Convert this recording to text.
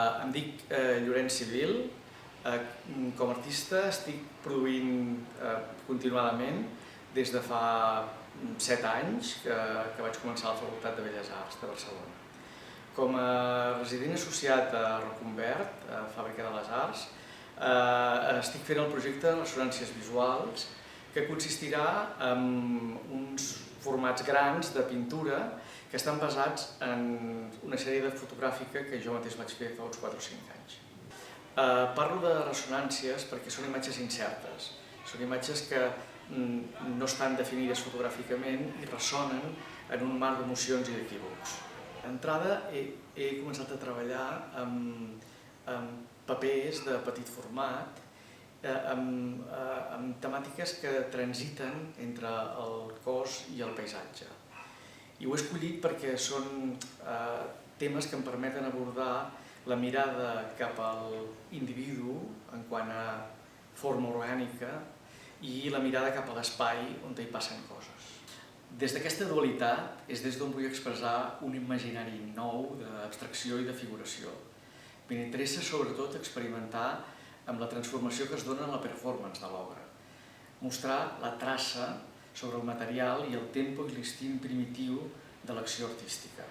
Em dic Llorenç Civil. Com a artista estic produint continuadament des de fa 7 anys que vaig començar a la Facultat de Belles Arts de Barcelona. Com a resident associat a Rocumbert, a Fàbrica de les Arts, estic fent el projecte Ressonàncies Visuals, que consistirà en uns formats grans de pintura que estan basats en una sèrie de fotogràfica que jo mateix vaig fer fa uns 4 o 5 anys. Parlo de ressonàncies perquè són imatges incertes, són imatges que no estan definides fotogràficament i ressonen en un mar d'emocions i d'equívocs. D'entrada he començat a treballar amb papers de petit format, amb temàtiques que transiten entre el cos i el paisatge. I ho he escollit perquè són temes que em permeten abordar la mirada cap a l'individu en quant a forma orgànica i la mirada cap a l'espai on hi passen coses. Des d'aquesta dualitat és des d'on vull expressar un imaginari nou d'abstracció i de figuració. M'interessa sobretot experimentar amb la transformació que es dona en la performance de l'obra. Mostrar la traça sobre el material i el tempo i l'instint primitiu de l'acció artística.